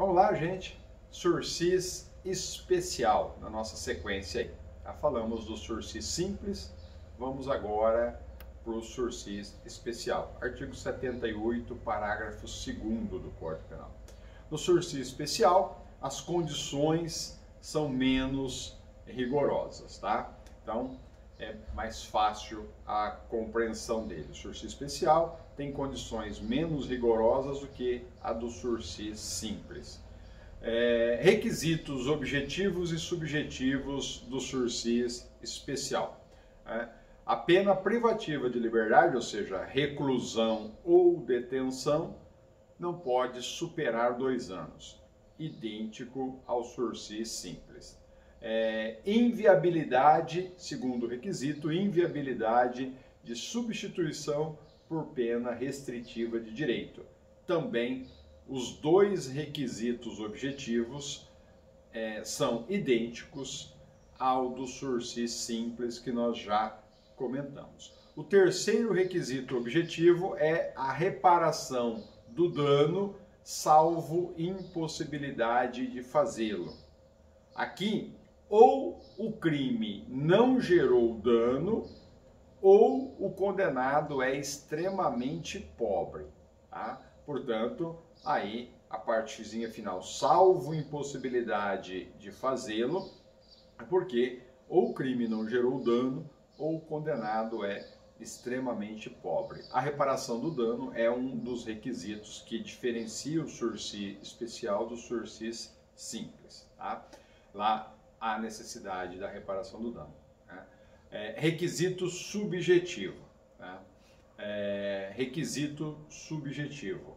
Vamos lá, gente. Sursis especial na nossa sequência aí. Já falamos do sursis simples, vamos agora para o sursis especial. Artigo 78, parágrafo 2º do Código Penal. No sursis especial, as condições são menos rigorosas, tá? Então, é mais fácil a compreensão dele. O sursis especial tem condições menos rigorosas do que a do sursis simples. Requisitos objetivos e subjetivos do sursis especial. A pena privativa de liberdade, ou seja, reclusão ou detenção, não pode superar 2 anos, idêntico ao sursis simples. Inviabilidade, segundo requisito, inviabilidade de substituição por pena restritiva de direito. Também os 2 requisitos objetivos são idênticos ao do sursis simples que nós já comentamos. O terceiro requisito objetivo é a reparação do dano, salvo impossibilidade de fazê-lo. Aqui, ou o crime não gerou dano, ou o condenado é extremamente pobre, tá? Portanto, aí a partezinha final, salvo impossibilidade de fazê-lo, porque ou o crime não gerou dano, ou o condenado é extremamente pobre. A reparação do dano é um dos requisitos que diferencia o sursis especial do sursis simples, tá? Lá há necessidade da reparação do dano. Né? Requisito subjetivo. Tá? Requisito subjetivo.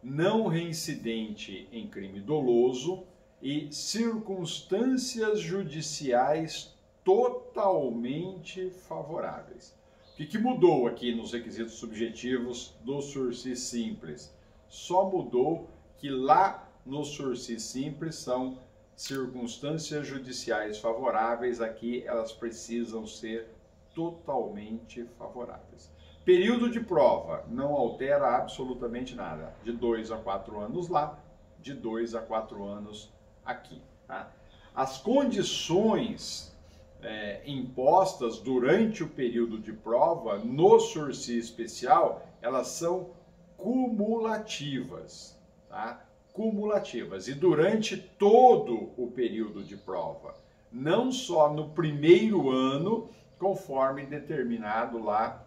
Não reincidente em crime doloso e circunstâncias judiciais totalmente favoráveis. O que mudou aqui nos requisitos subjetivos do sursis simples? Só mudou que lá no sursis simples são circunstâncias judiciais favoráveis, aqui elas precisam ser totalmente favoráveis. Período de prova não altera absolutamente nada, de 2 a 4 anos lá, de 2 a 4 anos aqui. Tá? As condições impostas durante o período de prova no sursis especial, elas são cumulativas, tá? Cumulativas e durante todo o período de prova, não só no primeiro ano, conforme determinado lá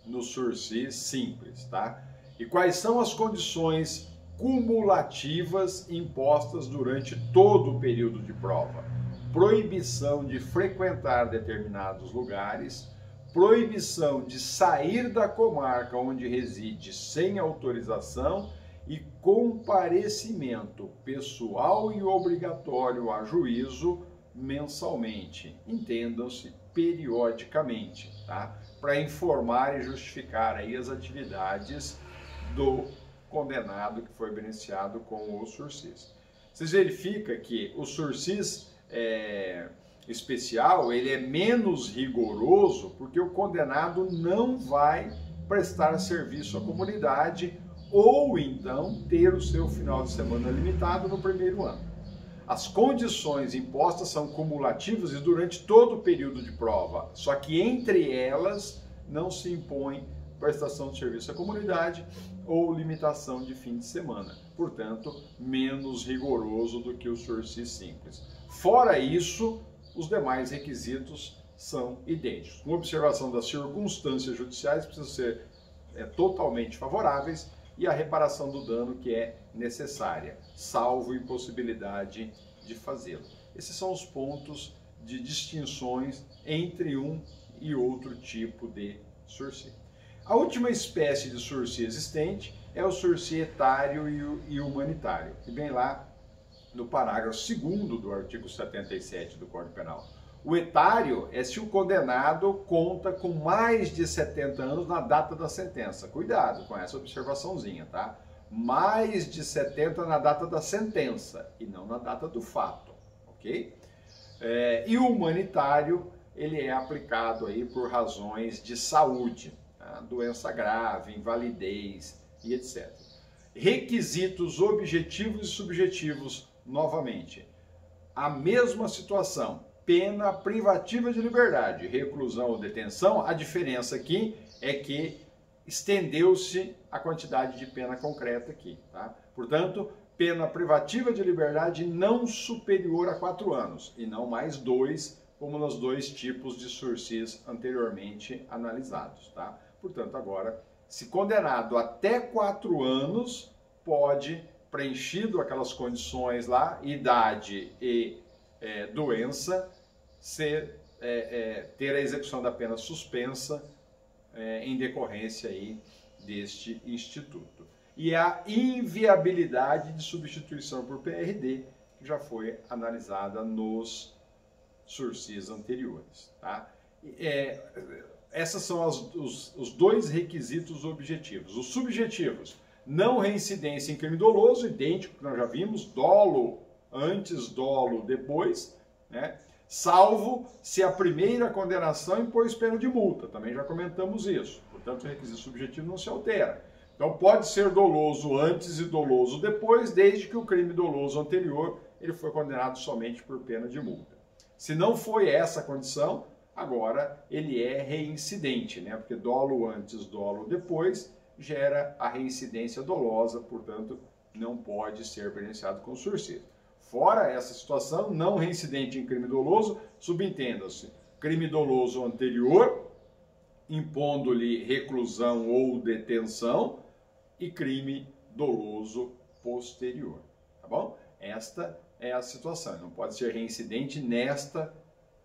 no sursis simples, tá? E quais são as condições cumulativas impostas durante todo o período de prova? Proibição de frequentar determinados lugares, proibição de sair da comarca onde reside sem autorização e comparecimento pessoal e obrigatório a juízo mensalmente, entendam-se periodicamente, tá? Para informar e justificar aí as atividades do condenado que foi beneficiado com o sursis. Vocês verificam que o sursis especial ele é menos rigoroso porque o condenado não vai prestar serviço à comunidade ou então ter o seu final de semana limitado no primeiro ano. As condições impostas são cumulativas e durante todo o período de prova, só que entre elas não se impõe prestação de serviço à comunidade ou limitação de fim de semana. Portanto, menos rigoroso do que o sursis simples. Fora isso, os demais requisitos são idênticos. Com observação das circunstâncias judiciais, precisam ser totalmente favoráveis e a reparação do dano que é necessária, salvo impossibilidade de fazê-lo. Esses são os pontos de distinções entre um e outro tipo de sursis. A última espécie de sursis existente é o sursis etário e humanitário, que vem lá no parágrafo 2º do artigo 77 do Código Penal. O etário é se o condenado conta com mais de 70 anos na data da sentença. Cuidado com essa observaçãozinha, tá? Mais de 70 na data da sentença e não na data do fato, ok? E o humanitário, ele é aplicado aí por razões de saúde, tá? Doença grave, invalidez e etc. Requisitos objetivos e subjetivos, novamente. A mesma situação, pena privativa de liberdade, reclusão ou detenção. A diferença aqui é que estendeu-se a quantidade de pena concreta aqui, tá? Portanto, pena privativa de liberdade não superior a 4 anos e não mais 2, como nos 2 tipos de sursis anteriormente analisados, tá? Portanto, agora, se condenado até 4 anos, pode, preenchido aquelas condições lá, idade e doença, ter a execução da pena suspensa em decorrência aí deste instituto. E a inviabilidade de substituição por PRD, que já foi analisada nos sursis anteriores, tá? Esses são os 2 requisitos objetivos. Os subjetivos, não reincidência em crime doloso, idêntico que nós já vimos, dolo antes, dolo depois, né? Salvo se a primeira condenação impôs pena de multa, também já comentamos isso. Portanto, o requisito subjetivo não se altera. Então, pode ser doloso antes e doloso depois, desde que o crime doloso anterior ele foi condenado somente por pena de multa. Se não foi essa a condição, agora ele é reincidente, né? Porque dolo antes, dolo depois gera a reincidência dolosa, portanto, não pode ser beneficiado com sursis. Fora essa situação, não reincidente em crime doloso, subentenda-se crime doloso anterior, impondo-lhe reclusão ou detenção, e crime doloso posterior, tá bom? Esta é a situação, não pode ser reincidente nesta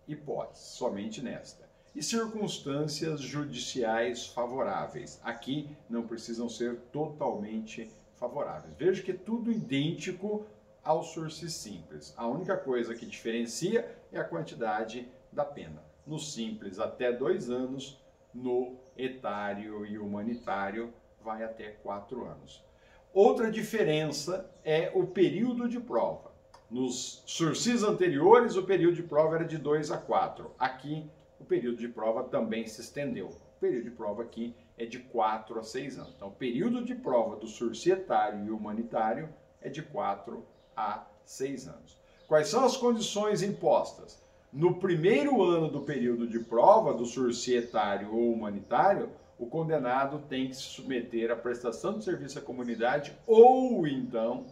hipótese, somente nesta. E circunstâncias judiciais favoráveis. Aqui não precisam ser totalmente favoráveis. Veja que é tudo idêntico ao sursis simples. A única coisa que diferencia é a quantidade da pena. No simples, até 2 anos, no etário e humanitário, vai até 4 anos. Outra diferença é o período de prova. Nos sursis anteriores, o período de prova era de 2 a 4. Aqui, o período de prova também se estendeu. O período de prova aqui é de 4 a 6 anos. Então, o período de prova do sursi etário e humanitário é de 4 a 6 anos. Quais são as condições impostas? No primeiro ano do período de prova do sursi etário ou humanitário, o condenado tem que se submeter à prestação de serviço à comunidade ou, então,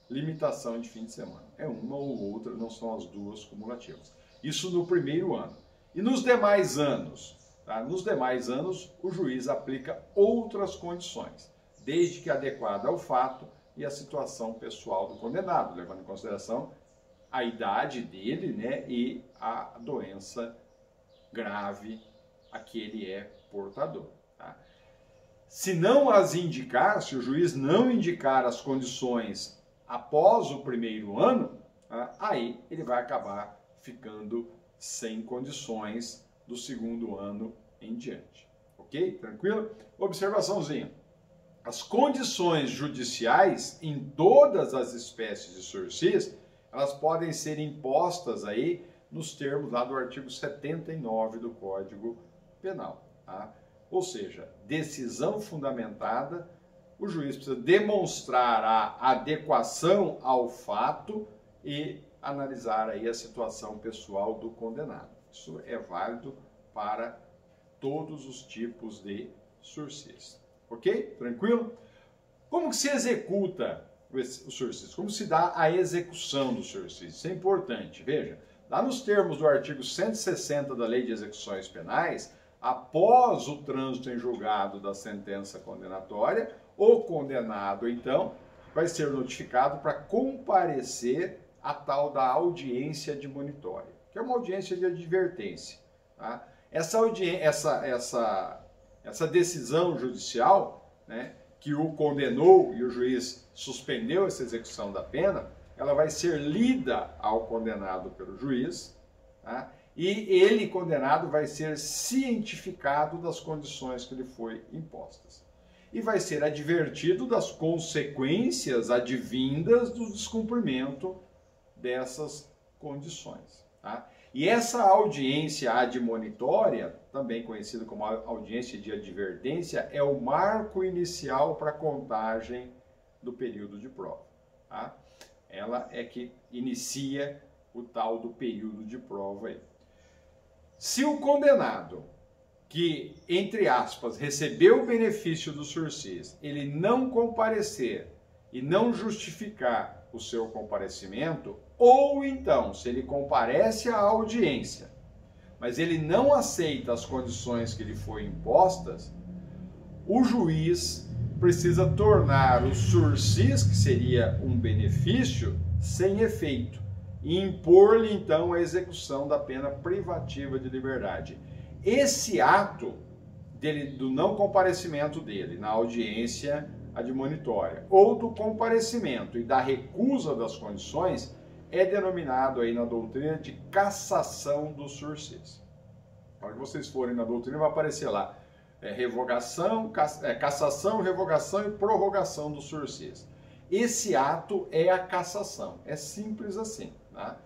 limitação de fim de semana. É uma ou outra, não são as duas cumulativas. Isso no primeiro ano. E nos demais anos? Tá? Nos demais anos, o juiz aplica outras condições, desde que adequada ao fato e a situação pessoal do condenado, levando em consideração a idade dele, né, e a doença grave a que ele é portador. Tá? Se não as indicar, se o juiz não indicar as condições após o primeiro ano, tá, aí ele vai acabar ficando sem condições do segundo ano em diante. Ok? Tranquilo? Observaçãozinha. As condições judiciais em todas as espécies de sursis, elas podem ser impostas aí nos termos lá do artigo 79 do Código Penal. Tá? Ou seja, decisão fundamentada, o juiz precisa demonstrar a adequação ao fato e analisar aí a situação pessoal do condenado. Isso é válido para todos os tipos de sursis. Ok? Tranquilo? Como que se executa o sursis? Como se dá a execução do sursis? Isso é importante. Veja, lá nos termos do artigo 160 da Lei de Execuções Penais, após o trânsito em julgado da sentença condenatória, o condenado, então, vai ser notificado para comparecer à tal da audiência admonitória, que é uma audiência de advertência. Tá? Essa decisão judicial, né, que o condenou e o juiz suspendeu essa execução da pena, ela vai ser lida ao condenado pelo juiz, tá? E ele, condenado, vai ser cientificado das condições que lhe foi impostas. E vai ser advertido das consequências advindas do descumprimento dessas condições. Tá? E essa audiência admonitória, também conhecida como audiência de advertência, é o marco inicial para a contagem do período de prova. Tá? Ela é que inicia o tal do período de prova aí. Se o condenado que, entre aspas, recebeu o benefício do sursis, ele não comparecer e não justificar o seu comparecimento, ou então, se ele comparece à audiência, mas ele não aceita as condições que lhe foram impostas, o juiz precisa tornar o sursis, que seria um benefício, sem efeito, e impor-lhe, então, a execução da pena privativa de liberdade. Esse ato do não comparecimento dele na audiência admonitória, ou do comparecimento e da recusa das condições, é denominado aí na doutrina de cassação do sursis. Para que vocês forem na doutrina, vai aparecer lá cassação, revogação e prorrogação do sursis. Esse ato é a cassação, é simples assim. Tá?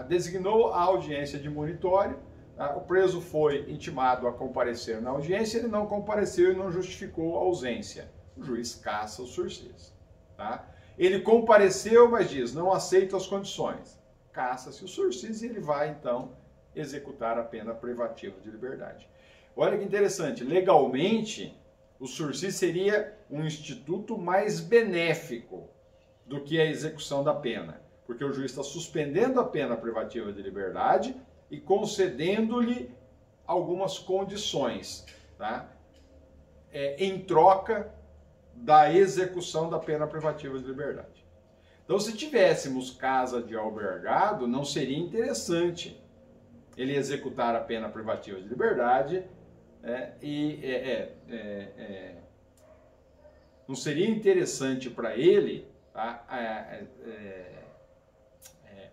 Designou a audiência admonitória, tá? O preso foi intimado a comparecer na audiência, ele não compareceu e não justificou a ausência. O juiz cassa o sursis. Tá? Ele compareceu, mas diz, não aceito as condições. Cassa-se o sursis e ele vai, então, executar a pena privativa de liberdade. Olha que interessante, legalmente, o sursis seria um instituto mais benéfico do que a execução da pena, porque o juiz está suspendendo a pena privativa de liberdade e concedendo-lhe algumas condições, tá? Em troca da execução da pena privativa de liberdade. Então, se tivéssemos casa de albergado, não seria interessante ele executar a pena privativa de liberdade não seria interessante para ele, tá,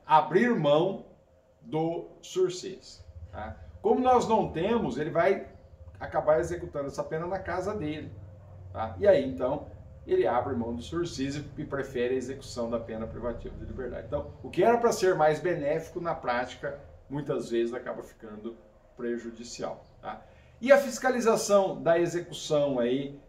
abrir mão do sursis. Tá? Como nós não temos, ele vai acabar executando essa pena na casa dele. Tá? E aí, então, ele abre mão do sursis e prefere a execução da pena privativa de liberdade. Então, o que era para ser mais benéfico, na prática, muitas vezes acaba ficando prejudicial. Tá? E a fiscalização da execução aí,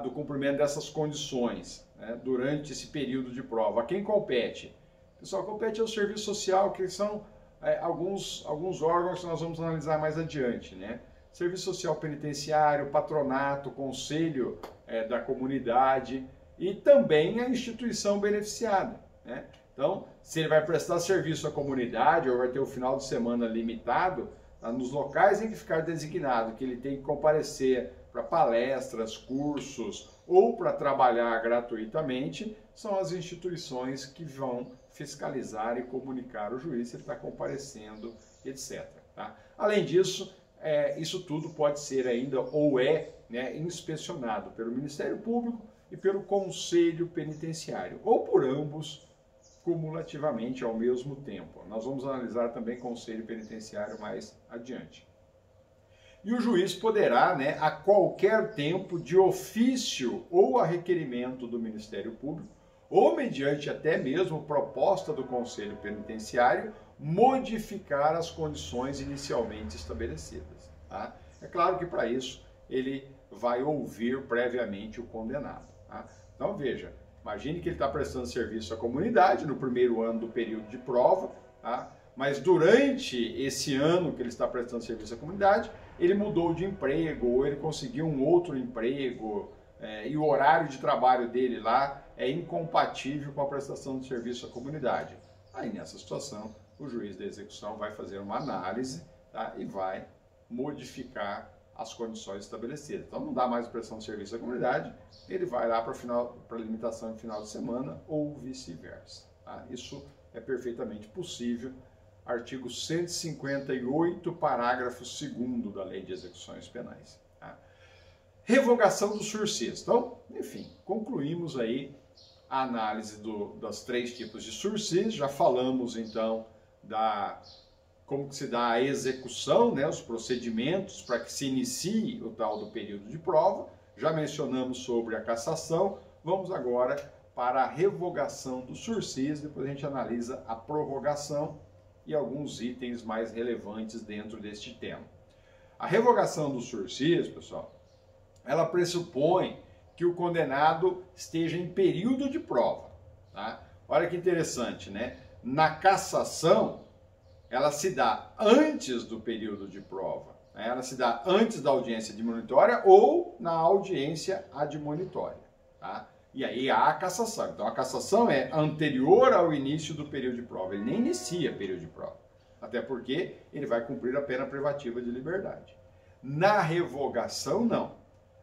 do cumprimento dessas condições, né, durante esse período de prova, a quem compete? Pessoal, compete ao serviço social, que são alguns órgãos que nós vamos analisar mais adiante, né? Serviço social penitenciário, patronato, conselho da comunidade e também a instituição beneficiada, né? Então, se ele vai prestar serviço à comunidade ou vai ter o final de semana limitado, nos locais em que ficar designado que ele tem que comparecer para palestras, cursos ou para trabalhar gratuitamente, são as instituições que vão fiscalizar e comunicar ao juiz se ele está comparecendo, etc. Tá? Além disso, isso tudo pode ser ainda ou né, inspecionado pelo Ministério Público e pelo Conselho Penitenciário, ou por ambos cumulativamente ao mesmo tempo. Nós vamos analisar também Conselho Penitenciário mais adiante. E o juiz poderá, né, a qualquer tempo, de ofício ou a requerimento do Ministério Público, ou mediante até mesmo proposta do Conselho Penitenciário, modificar as condições inicialmente estabelecidas. Tá? É claro que para isso ele vai ouvir previamente o condenado. Tá? Então veja, imagine que ele está prestando serviço à comunidade no primeiro ano do período de prova, tá? Mas durante esse ano que ele está prestando serviço à comunidade, ele mudou de emprego, ou ele conseguiu um outro emprego, e o horário de trabalho dele lá é incompatível com a prestação de serviço à comunidade. Aí nessa situação, o juiz da execução vai fazer uma análise, tá? E vai modificar as condições estabelecidas. Então não dá mais prestação de serviço à comunidade, ele vai lá para limitação de final de semana ou vice-versa. Tá? Isso é perfeitamente possível. Artigo 158, parágrafo 2º da Lei de Execuções Penais. Tá? Revogação do sursis. Então, enfim, concluímos aí a análise dos 3 tipos de sursis. Já falamos então como que se dá a execução, né, os procedimentos para que se inicie o tal do período de prova. Já mencionamos sobre a cassação. Vamos agora para a revogação do sursis. Depois a gente analisa a prorrogação e alguns itens mais relevantes dentro deste tema. A revogação do sursis, pessoal, ela pressupõe que o condenado esteja em período de prova. Tá? Olha que interessante, né? Na cassação, ela se dá antes do período de prova. Né? Ela se dá antes da audiência admonitória ou na audiência admonitória. Tá? E aí há a cassação. Então a cassação é anterior ao início do período de prova. Ele nem inicia o período de prova. Até porque ele vai cumprir a pena privativa de liberdade. Na revogação, não.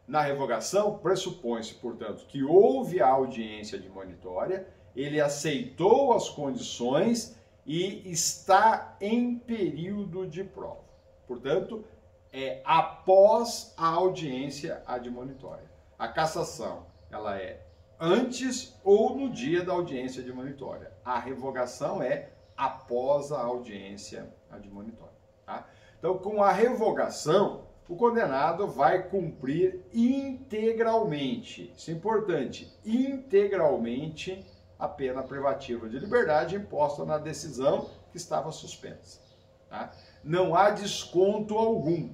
Na revogação, pressupõe-se, portanto, que houve a audiência admonitória, ele aceitou as condições e está em período de prova. Portanto, é após a audiência admonitória. A cassação, ela é antes ou no dia da audiência admonitória. A revogação é após a audiência admonitória. Tá? Então, com a revogação, o condenado vai cumprir integralmente, isso é importante, integralmente a pena privativa de liberdade imposta na decisão que estava suspensa. Tá? Não há desconto algum.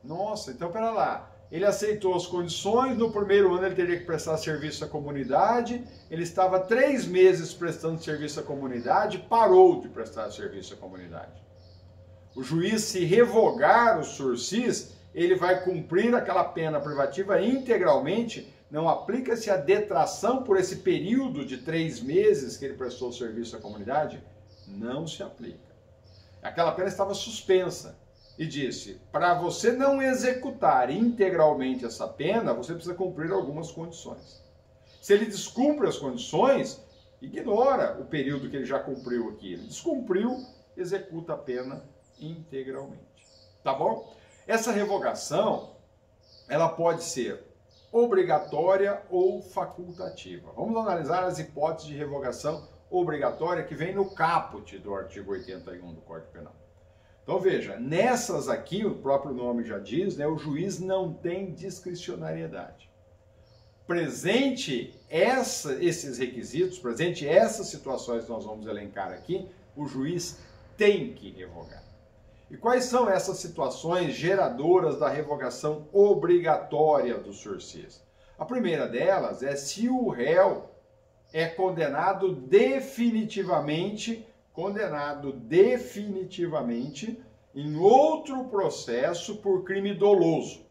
Nossa, então pera lá. Ele aceitou as condições, no primeiro ano ele teria que prestar serviço à comunidade, ele estava 3 meses prestando serviço à comunidade, parou de prestar serviço à comunidade. O juiz, se revogar o sursis, ele vai cumprir aquela pena privativa integralmente, não aplica-se a detração por esse período de 3 meses que ele prestou serviço à comunidade, não se aplica. Aquela pena estava suspensa. E disse, para você não executar integralmente essa pena, você precisa cumprir algumas condições. Se ele descumpre as condições, ignora o período que ele já cumpriu aqui. Ele descumpriu, executa a pena integralmente. Tá bom? Essa revogação, ela pode ser obrigatória ou facultativa. Vamos analisar as hipóteses de revogação obrigatória que vem no caput do artigo 81 do Código Penal. Então veja, nessas aqui, o próprio nome já diz, né, o juiz não tem discricionariedade. Presente esses requisitos, presente essas situações que nós vamos elencar aqui, o juiz tem que revogar. E quais são essas situações geradoras da revogação obrigatória do sursis? A primeira delas é se o réu é condenado definitivamente em outro processo por crime doloso.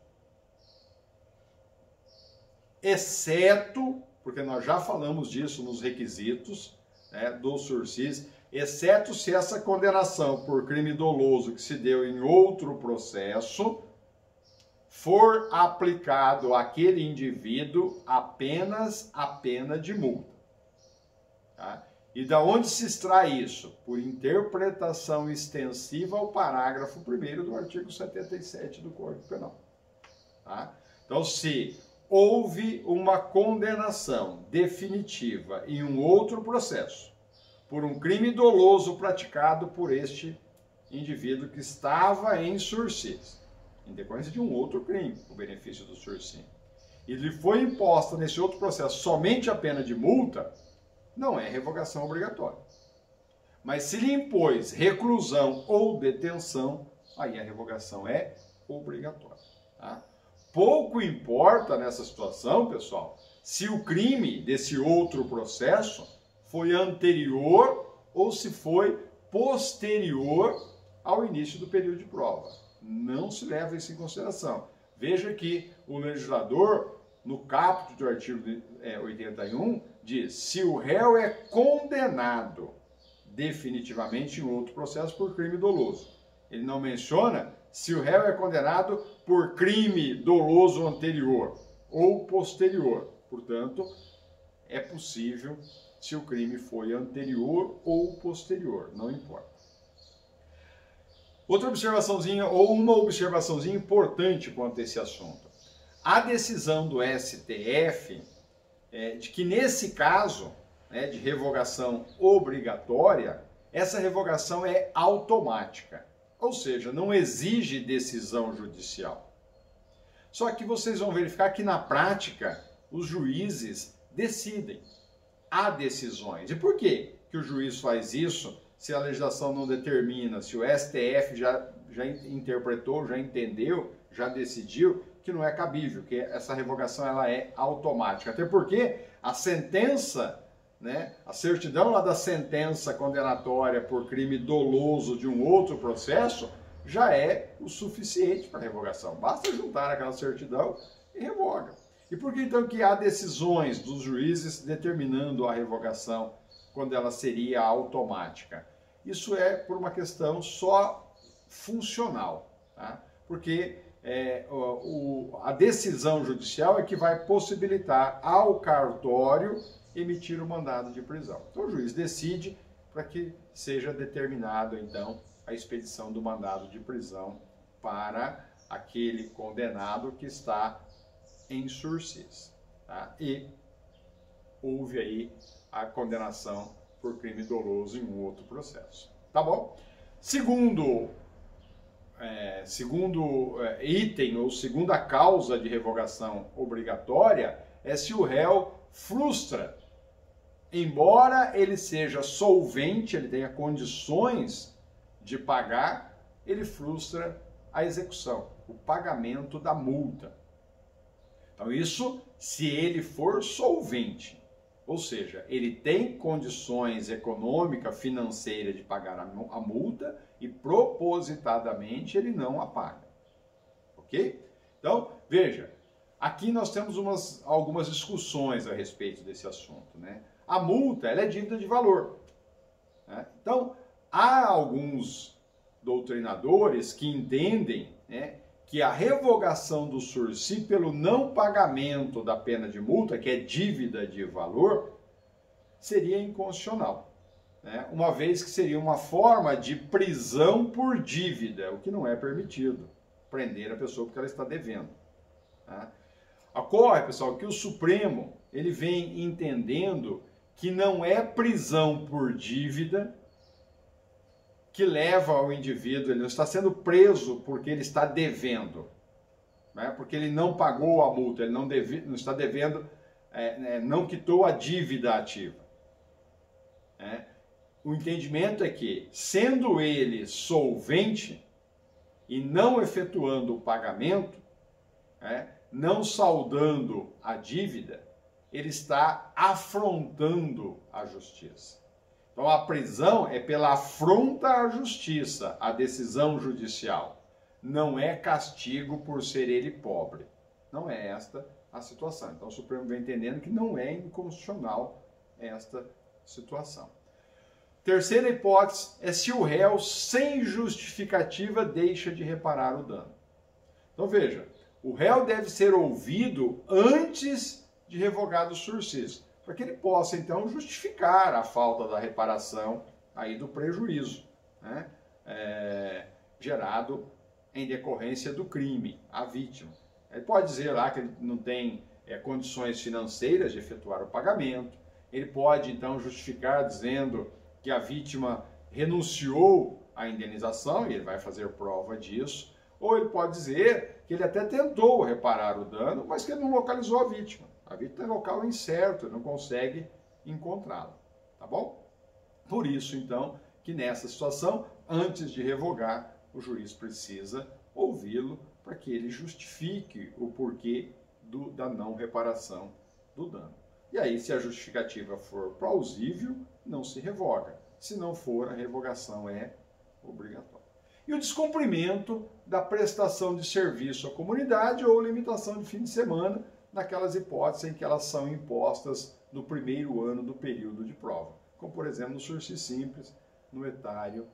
Exceto, porque nós já falamos disso nos requisitos, né, do sursis, exceto se essa condenação por crime doloso que se deu em outro processo for aplicado àquele indivíduo apenas a pena de multa. Tá? E da onde se extrai isso? Por interpretação extensiva ao parágrafo 1º do artigo 77 do Código Penal. Tá? Então, se houve uma condenação definitiva em um outro processo, por um crime doloso praticado por este indivíduo que estava em sursis, em decorrência de um outro crime, o benefício do sursis, e lhe foi imposta nesse outro processo somente a pena de multa, não é revogação obrigatória. Mas se lhe impôs reclusão ou detenção, aí a revogação é obrigatória. Tá? Pouco importa nessa situação, pessoal, se o crime desse outro processo foi anterior ou se foi posterior ao início do período de prova. Não se leva isso em consideração. Veja que o legislador, no caput do artigo 81, diz: se o réu é condenado definitivamente em outro processo por crime doloso. Ele não menciona se o réu é condenado por crime doloso anterior ou posterior. Portanto, é possível se o crime foi anterior ou posterior, não importa. Outra observaçãozinha, ou uma observaçãozinha importante quanto a esse assunto. A decisão do STF de que nesse caso, né, de revogação obrigatória, essa revogação é automática, ou seja, não exige decisão judicial. Só que vocês vão verificar que na prática os juízes decidem, há decisões. E por quê que o juiz faz isso se a legislação não determina, se o STF já interpretou, já entendeu, já decidiu que não é cabível, que essa revogação ela é automática. Até porque a sentença, né, a certidão lá da sentença condenatória por crime doloso de um outro processo já é o suficiente para revogação. Basta juntar aquela certidão e revoga. E por que então que há decisões dos juízes determinando a revogação quando ela seria automática? Isso é por uma questão só funcional, tá? Porque a decisão judicial é que vai possibilitar ao cartório emitir o mandado de prisão. Então o juiz decide para que seja determinado então a expedição do mandado de prisão para aquele condenado que está em sursis, tá? E houve aí a condenação por crime doloso em um outro processo, tá bom? Segundo item, ou segunda causa de revogação obrigatória, é se o réu frustra. Embora ele seja solvente, ele tenha condições de pagar, ele frustra a execução, o pagamento da multa. Então isso se ele for solvente, ou seja, ele tem condições econômicas, financeiras de pagar a multa e propositadamente ele não a paga. Ok? Então, veja, aqui nós temos algumas discussões a respeito desse assunto, né? A multa, ela é dívida de valor, né? Então, há alguns doutrinadores que entendem, né, que a revogação do sursi pelo não pagamento da pena de multa, que é dívida de valor, seria inconstitucional, né? Uma vez que seria uma forma de prisão por dívida, o que não é permitido, prender a pessoa porque ela está devendo, tá? Ocorre, pessoal, que o Supremo ele vem entendendo que não é prisão por dívida que leva ao indivíduo, ele não está sendo preso porque ele está devendo, né? Porque ele não pagou a multa, ele não está devendo, não quitou a dívida ativa. O entendimento é que, sendo ele solvente e não efetuando o pagamento, não saldando a dívida, ele está afrontando a justiça. Então a prisão é pela afronta à justiça, à decisão judicial. Não é castigo por ser ele pobre. Não é esta a situação. Então o Supremo vem entendendo que não é inconstitucional esta situação. Terceira hipótese é se o réu, sem justificativa, deixa de reparar o dano. Então veja, o réu deve ser ouvido antes de revogado o sursis, para que ele possa, então, justificar a falta da reparação aí do prejuízo, né, gerado em decorrência do crime, à vítima. Ele pode dizer lá que ele não tem condições financeiras de efetuar o pagamento, ele pode, então, justificar dizendo que a vítima renunciou à indenização, e ele vai fazer prova disso, ou ele pode dizer que ele até tentou reparar o dano, mas que ele não localizou a vítima. A vítima está em local incerto, ele não consegue encontrá-la, tá bom? Por isso, então, que nessa situação, antes de revogar, o juiz precisa ouvi-lo para que ele justifique o porquê da não reparação do dano. E aí, se a justificativa for plausível, não se revoga. Se não for, a revogação é obrigatória. E o descumprimento da prestação de serviço à comunidade ou limitação de fim de semana, naquelas hipóteses em que elas são impostas no primeiro ano do período de prova, como por exemplo no sursi simples, no etário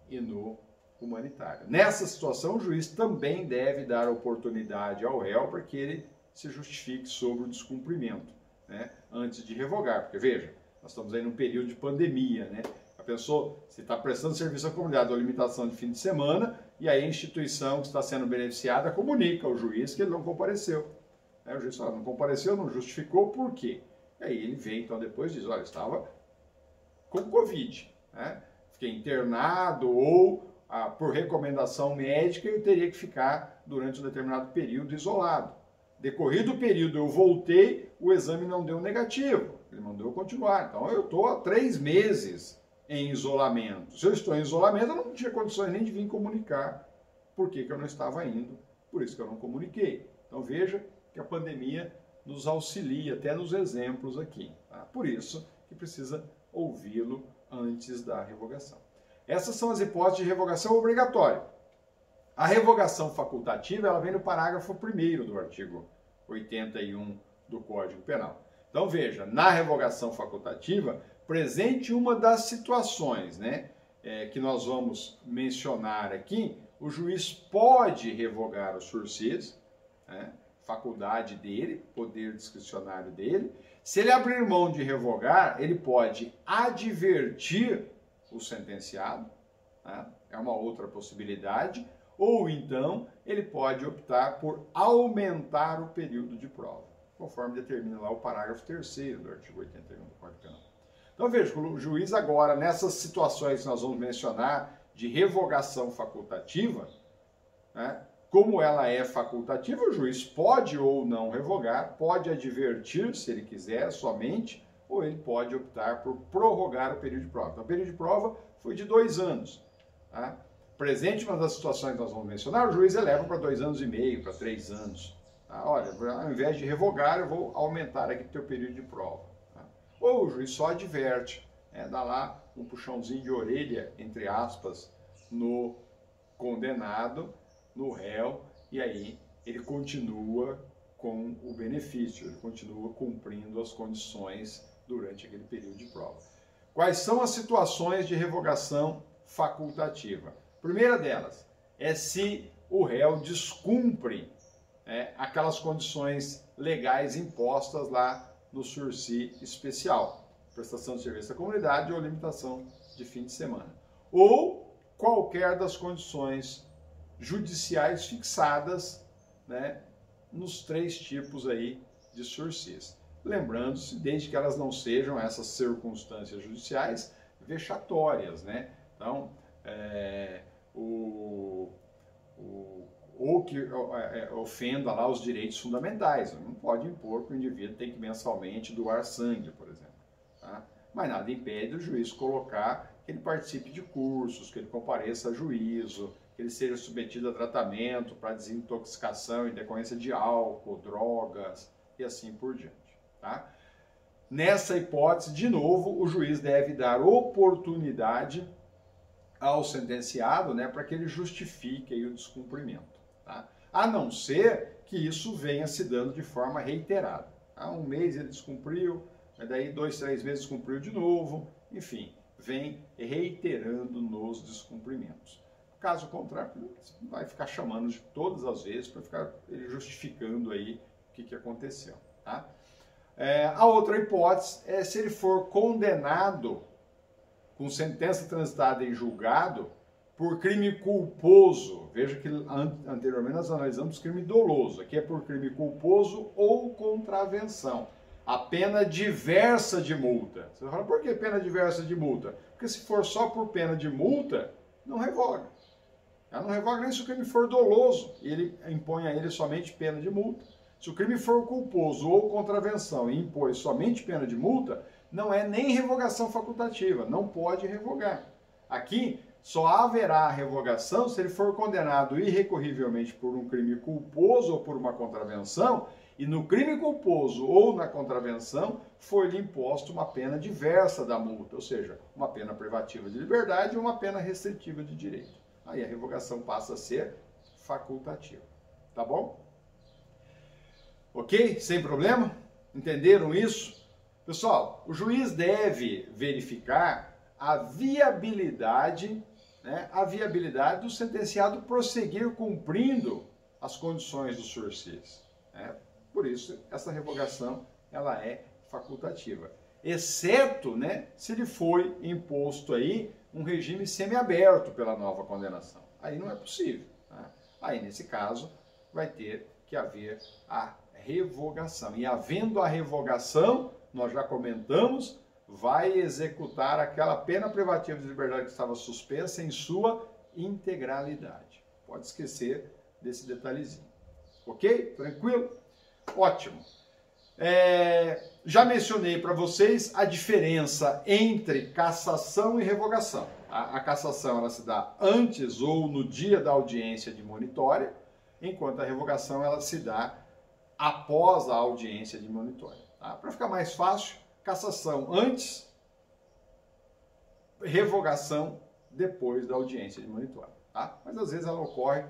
e no humanitário. Nessa situação, o juiz também deve dar oportunidade ao réu para que ele se justifique sobre o descumprimento, né, antes de revogar, porque veja, nós estamos aí num período de pandemia, né? A pessoa, se está prestando serviço à comunidade ou limitação de fim de semana, e aí a instituição que está sendo beneficiada comunica ao juiz que ele não compareceu. O juiz fala, não compareceu, não justificou, por quê? E aí ele vem, então, depois diz, olha, estava com Covid, né? Fiquei internado ou por recomendação médica eu teria que ficar durante um determinado período isolado. Decorrido o período eu voltei, o exame não deu negativo, ele mandou eu continuar. Então eu estou há 3 meses em isolamento. Se eu estou em isolamento, eu não tinha condições nem de vir comunicar por que eu não estava indo, por isso que eu não comuniquei. Então veja que a pandemia nos auxilia até nos exemplos aqui. Tá? Por isso que precisa ouvi-lo antes da revogação. Essas são as hipóteses de revogação obrigatória. A revogação facultativa ela vem no parágrafo 1º do artigo 81 do Código Penal. Então veja, na revogação facultativa, presente uma das situações, né, que nós vamos mencionar aqui, o juiz pode revogar o sursis, né, faculdade dele, poder discricionário dele. Se ele abrir mão de revogar, ele pode advertir o sentenciado, né, é uma outra possibilidade, ou então ele pode optar por aumentar o período de prova, conforme determina lá o parágrafo 3º do artigo 81 do Código Penal. Então veja, o juiz agora, nessas situações que nós vamos mencionar de revogação facultativa, né, como ela é facultativa, o juiz pode ou não revogar, pode advertir, se ele quiser, somente, ou ele pode optar por prorrogar o período de prova. Então, o período de prova foi de 2 anos. Tá? Presente uma das situações que nós vamos mencionar, o juiz eleva para 2 anos e meio, para 3 anos. Tá? Olha, ao invés de revogar, eu vou aumentar aqui o teu período de prova. Tá? Ou o juiz só adverte, né? Dá lá um puxãozinho de orelha, entre aspas, no condenado, no réu, e aí ele continua com o benefício, ele continua cumprindo as condições durante aquele período de prova. Quais são as situações de revogação facultativa? A primeira delas é se o réu descumpre aquelas condições legais impostas lá no sursi especial, prestação de serviço à comunidade ou limitação de fim de semana, ou qualquer das condições judiciais fixadas, né, nos 3 tipos aí de sursis. Lembrando-se, desde que elas não sejam essas circunstâncias judiciais vexatórias, né? Então, ou que ofenda lá os direitos fundamentais. Não pode impor que o indivíduo tem que mensalmente doar sangue, por exemplo. Tá? Mas nada impede o juiz colocar que ele participe de cursos, que ele compareça a juízo, que ele seja submetido a tratamento para desintoxicação em decorrência de álcool, drogas e assim por diante. Tá? Nessa hipótese, de novo, o juiz deve dar oportunidade ao sentenciado, né, para que ele justifique aí o descumprimento. Tá? A não ser que isso venha se dando de forma reiterada. Tá? 1 mês ele descumpriu, daí 2, 3 meses descumpriu de novo, enfim, vem reiterando nos descumprimentos. Caso contrário, vai ficar chamando de todas as vezes para ficar ele justificando aí o que aconteceu. Tá? A outra hipótese é se ele for condenado com sentença transitada em julgado por crime culposo. Veja que anteriormente nós analisamos crime doloso. Aqui é por crime culposo ou contravenção. A pena diversa de multa. Você fala, por que pena diversa de multa? Porque se for só por pena de multa, não revoga. Ela não revoga nem se o crime for doloso, e ele impõe a ele somente pena de multa. Se o crime for culposo ou contravenção e impõe somente pena de multa, não é nem revogação facultativa, não pode revogar. Aqui só haverá revogação se ele for condenado irrecorrivelmente por um crime culposo ou por uma contravenção, e no crime culposo ou na contravenção foi-lhe imposta uma pena diversa da multa, ou seja, uma pena privativa de liberdade ou uma pena restritiva de direito. Aí a revogação passa a ser facultativa. Tá bom? Ok? Sem problema? Entenderam isso? Pessoal, o juiz deve verificar a viabilidade, né, do sentenciado prosseguir cumprindo as condições do sursis. Né? Por isso, essa revogação ela é facultativa. Exceto, né, se lhe foi imposto aí um regime semiaberto pela nova condenação. Aí não é possível. Tá? Aí, nesse caso, vai ter que haver a revogação. E havendo a revogação, nós já comentamos, vai executar aquela pena privativa de liberdade que estava suspensa em sua integralidade. Pode esquecer desse detalhezinho. Ok? Tranquilo? Ótimo. Já mencionei para vocês a diferença entre cassação e revogação. A cassação ela se dá antes ou no dia da audiência de monitória, enquanto a revogação ela se dá após a audiência de monitório. Tá? Para ficar mais fácil, cassação antes, revogação depois da audiência de monitório. Tá? Mas às vezes ela ocorre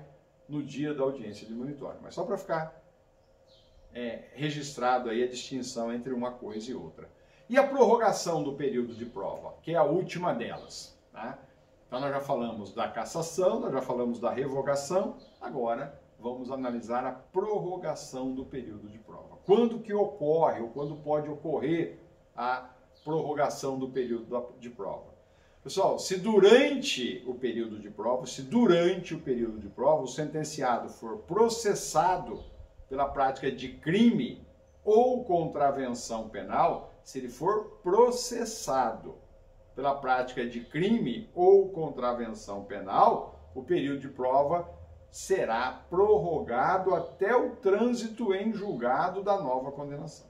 no dia da audiência de monitório. Mas só para ficar registrado aí a distinção entre uma coisa e outra. E a prorrogação do período de prova, que é a última delas. Tá? Então nós já falamos da cassação, nós já falamos da revogação, agora vamos analisar a prorrogação do período de prova. Quando que ocorre ou quando pode ocorrer a prorrogação do período de prova? Pessoal, se durante o período de prova, o sentenciado for processado pela prática de crime ou contravenção penal, se ele for processado pela prática de crime ou contravenção penal, o período de prova será prorrogado até o trânsito em julgado da nova condenação.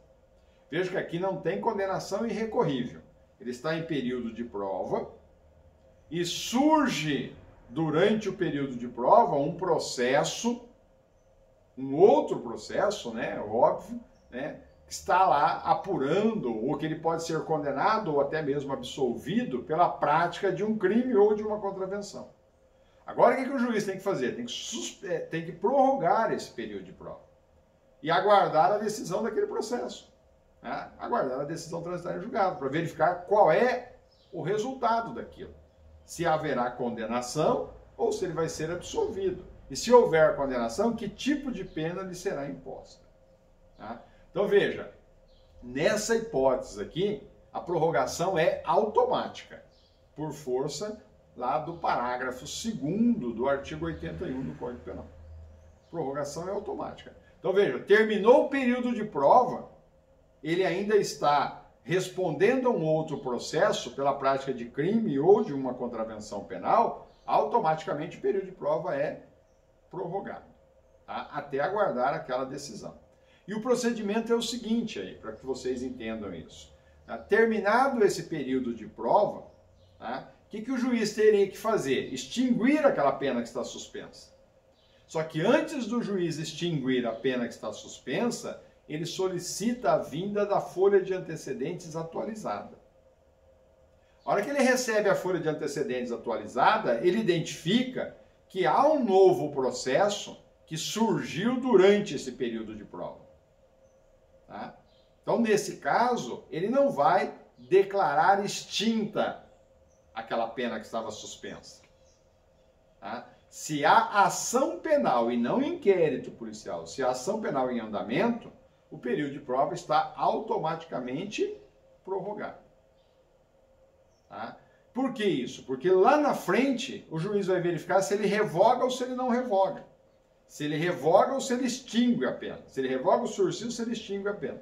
Veja que aqui não tem condenação irrecorrível. Ele está em período de prova e surge durante o período de prova um outro processo, né, óbvio, né, que está lá apurando, ou que ele pode ser condenado ou até mesmo absolvido pela prática de um crime ou de uma contravenção. Agora, o que o juiz tem que fazer? Tem que prorrogar esse período de prova e aguardar a decisão daquele processo. Né? Aguardar a decisão transitada em julgado, para verificar qual é o resultado daquilo. Se haverá condenação ou se ele vai ser absolvido. E se houver condenação, que tipo de pena lhe será imposta. Tá? Então veja, nessa hipótese aqui, a prorrogação é automática, por força lá do parágrafo 2º do artigo 81 do Código Penal. Prorrogação é automática. Então veja, terminou o período de prova, ele ainda está respondendo a um outro processo pela prática de crime ou de uma contravenção penal, automaticamente o período de prova é prorrogado, tá? Até aguardar aquela decisão. E o procedimento é o seguinte aí, para que vocês entendam isso. Tá? Terminado esse período de prova, tá? O que o juiz teria que fazer? Extinguir aquela pena que está suspensa. Só que antes do juiz extinguir a pena que está suspensa, ele solicita a vinda da folha de antecedentes atualizada. A hora que ele recebe a folha de antecedentes atualizada, ele identifica que há um novo processo que surgiu durante esse período de prova. Tá? Então, nesse caso, ele não vai declarar extinta aquela pena que estava suspensa. Tá? Se há ação penal e não inquérito policial, se há ação penal em andamento, o período de prova está automaticamente prorrogado. Tá? Por que isso? Porque lá na frente o juiz vai verificar se ele revoga ou se ele não revoga. Se ele revoga ou se ele extingue a pena. Se ele revoga o sursis ou se ele extingue a pena.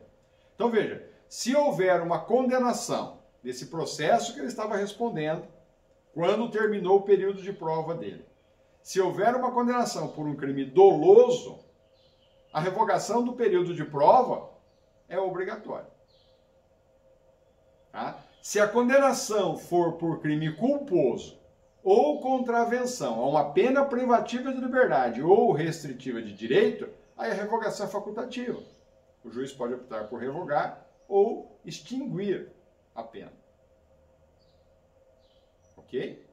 Então veja, se houver uma condenação desse processo que ele estava respondendo quando terminou o período de prova dele, se houver uma condenação por um crime doloso, a revogação do período de prova é obrigatória. Tá? Se a condenação for por crime culposo ou contravenção a uma pena privativa de liberdade ou restritiva de direito, aí a revogação é facultativa. O juiz pode optar por revogar ou extinguir a pena. Ok?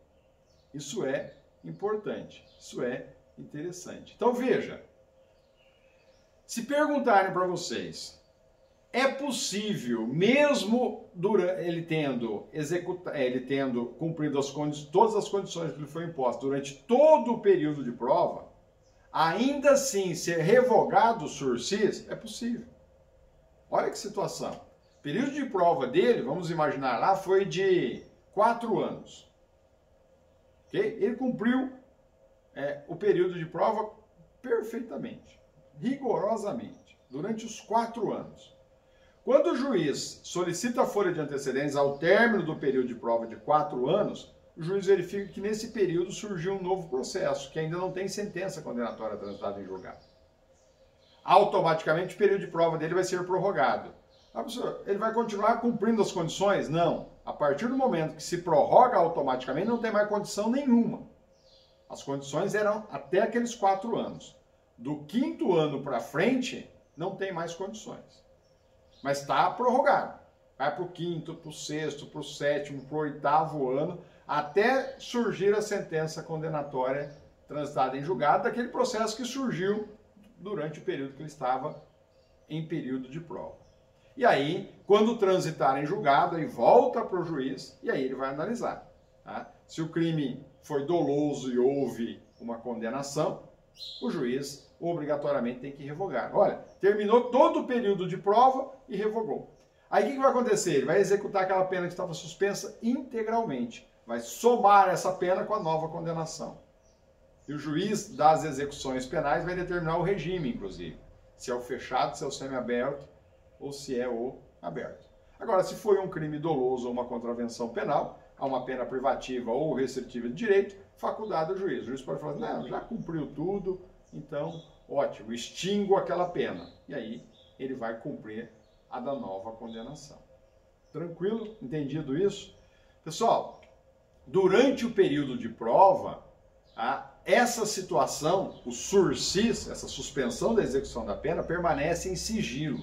Isso é importante, isso é interessante. Então veja, se perguntarem para vocês, é possível, mesmo ele tendo cumprido todas as condições que lhe foi imposta durante todo o período de prova, ainda assim ser revogado o sursis? É possível. Olha que situação. O período de prova dele, vamos imaginar lá, foi de 4 anos. Okay? Ele cumpriu o período de prova perfeitamente, rigorosamente, durante os 4 anos. Quando o juiz solicita a folha de antecedentes ao término do período de prova de 4 anos, o juiz verifica que nesse período surgiu um novo processo, que ainda não tem sentença condenatória transitada em julgado. Automaticamente o período de prova dele vai ser prorrogado. Ah, professor, ele vai continuar cumprindo as condições? Não. A partir do momento que se prorroga automaticamente, não tem mais condição nenhuma. As condições eram até aqueles 4 anos. Do 5º ano para frente, não tem mais condições. Mas está prorrogado. Vai para o 5º, para o 6º, para o 7º, para o 8º ano, até surgir a sentença condenatória transitada em julgado daquele processo que surgiu durante o período que ele estava em período de prova. E aí, quando transitar em julgado, aí volta para o juiz e aí ele vai analisar. Tá? Se o crime foi doloso e houve uma condenação, o juiz obrigatoriamente tem que revogar. Olha, terminou todo o período de prova e revogou. Aí o que vai acontecer? Ele vai executar aquela pena que estava suspensa integralmente. Vai somar essa pena com a nova condenação. E o juiz das execuções penais vai determinar o regime, inclusive. Se é o fechado, se é o semiaberto ou se é o aberto. Agora, se foi um crime doloso ou uma contravenção penal, há uma pena privativa ou restritiva de direito, faculdade do juiz. O juiz pode falar, não, já cumpriu tudo, então, ótimo, extingo aquela pena. E aí, ele vai cumprir a da nova condenação. Tranquilo? Entendido isso? Pessoal, durante o período de prova, essa situação, o sursis, essa suspensão da execução da pena, permanece em sigilo.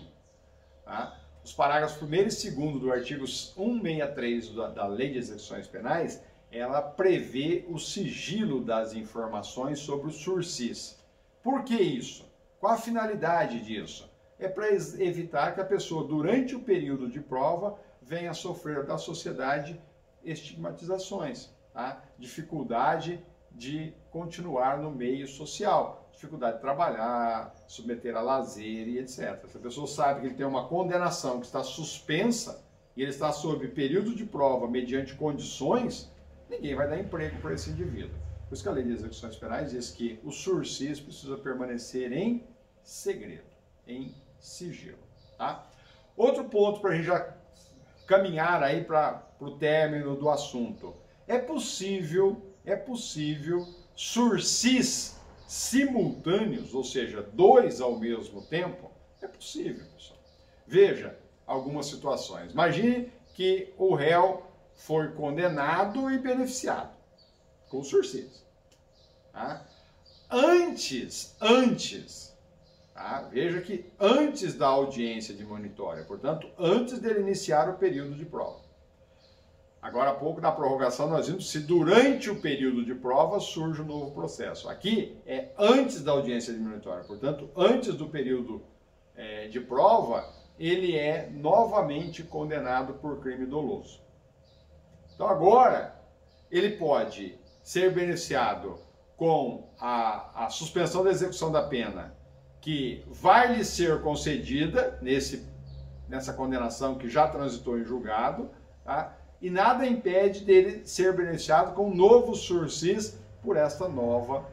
Tá? Os parágrafos 1º e 2º do artigo 163 da Lei de Execuções Penais, ela prevê o sigilo das informações sobre o sursis. Por que isso? Qual a finalidade disso? É para evitar que a pessoa, durante o período de prova, venha a sofrer da sociedade estigmatizações, tá? Dificuldade de continuar no meio social, dificuldade de trabalhar, submeter a lazer e etc. Se a pessoa sabe que ele tem uma condenação que está suspensa e ele está sob período de prova mediante condições, ninguém vai dar emprego para esse indivíduo. Por isso que a Lei de Execuções Penais diz que o sursis precisa permanecer em segredo, em sigilo. Tá? Outro ponto para a gente já caminhar aí para o término do assunto. É possível sursis simultâneos, ou seja, 2 ao mesmo tempo? É possível, pessoal. Veja algumas situações. Imagine que o réu foi condenado e beneficiado com sursis. Tá? Antes, tá? Veja que antes da audiência de monitória, portanto, antes dele iniciar o período de prova. Agora há pouco, na prorrogação, nós vimos se durante o período de prova surge um novo processo. Aqui é antes da audiência de monitória, portanto, antes do período de prova, ele é novamente condenado por crime doloso. Então agora, ele pode ser beneficiado com a suspensão da execução da pena, que vai lhe ser concedida nessa condenação que já transitou em julgado, tá? E nada impede dele ser beneficiado com um novo sursis por esta nova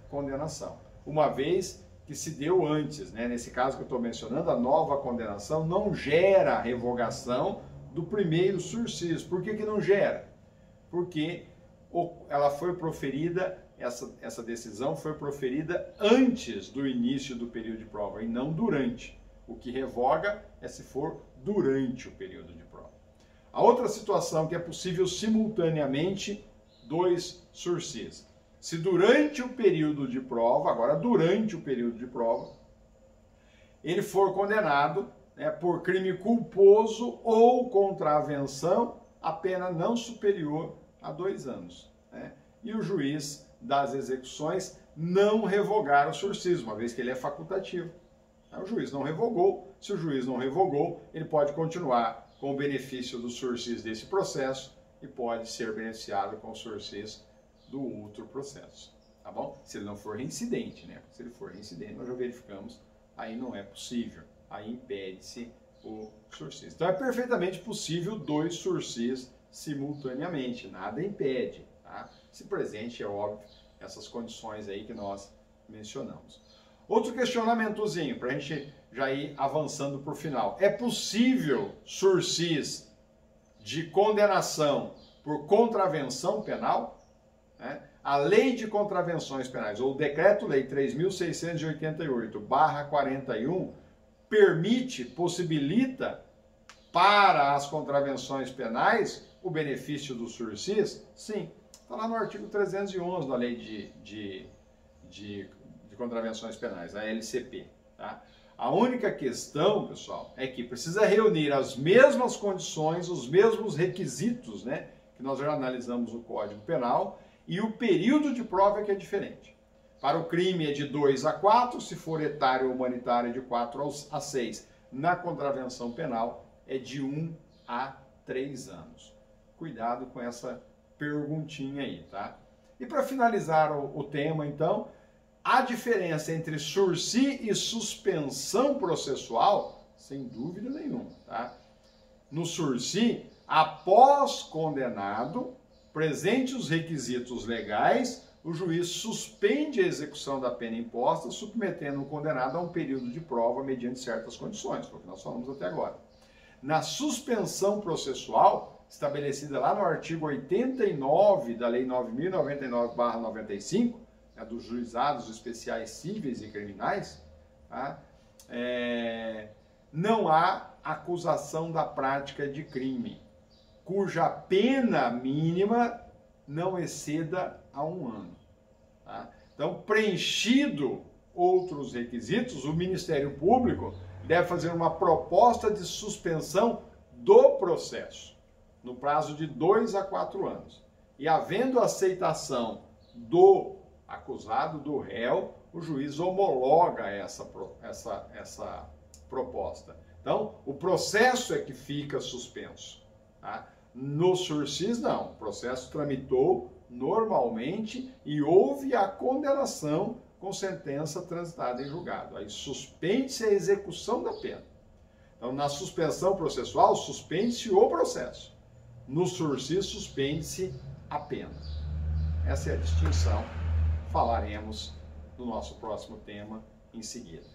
condenação. Uma vez que se deu antes, né? Nesse caso que eu estou mencionando, a nova condenação não gera revogação do primeiro sursis. Por que não gera? Porque ela foi proferida, essa decisão foi proferida antes do início do período de prova e não durante. O que revoga é se for durante o período de prova. A outra situação que é possível simultaneamente 2 sursis. Se durante o período de prova, agora durante o período de prova, ele for condenado, né, por crime culposo ou contravenção, a pena não superior a 2 anos. Né? E o juiz das execuções não revogar o sursis, uma vez que ele é facultativo. O juiz não revogou. Se o juiz não revogou, ele pode continuar com o benefício do sursis desse processo e pode ser beneficiado com o sursis do outro processo, tá bom? Se ele não for reincidente, né? Se ele for reincidente, nós já verificamos, aí não é possível, aí impede-se o sursis. Então é perfeitamente possível 2 sursis simultaneamente, nada impede, tá? Se presente, é óbvio, essas condições aí que nós mencionamos. Outro questionamentozinho, para a gente já ir avançando para o final. É possível sursis de condenação por contravenção penal? Né? A Lei de Contravenções Penais, ou o Decreto-Lei 3.688/41, possibilita para as contravenções penais o benefício do sursis? Sim, está lá no artigo 311 da Lei de Contravenções Penais, a LCP. Tá? A única questão, pessoal, é que precisa reunir as mesmas condições, os mesmos requisitos, né, que nós já analisamos no Código Penal, e o período de prova é que é diferente. Para o crime é de 2 a 4, se for etário ou humanitário é de 4 a 6. Na contravenção penal é de 1 a 3 anos. Cuidado com essa perguntinha aí, tá? E para finalizar o tema, então, a diferença entre sursi e suspensão processual, sem dúvida nenhuma, tá? No sursi, após condenado, presente os requisitos legais, o juiz suspende a execução da pena imposta, submetendo o condenado a um período de prova mediante certas condições, foi o que nós falamos até agora. Na suspensão processual, estabelecida lá no artigo 89 da Lei 9.099/95, dos juizados especiais cíveis e criminais, tá? Não há acusação da prática de crime, cuja pena mínima não exceda a 1 ano. Tá? Então, preenchido outros requisitos, o Ministério Público deve fazer uma proposta de suspensão do processo, no prazo de 2 a 4 anos. E havendo aceitação do acusado, do réu, o juiz homologa essa proposta. Então, o processo é que fica suspenso. Tá? No sursis, não. O processo tramitou normalmente e houve a condenação com sentença transitada em julgado. Aí suspende-se a execução da pena. Então, na suspensão processual, suspende-se o processo. No sursis, suspende-se a pena. Essa é a distinção. Falaremos no nosso próximo tema em seguida.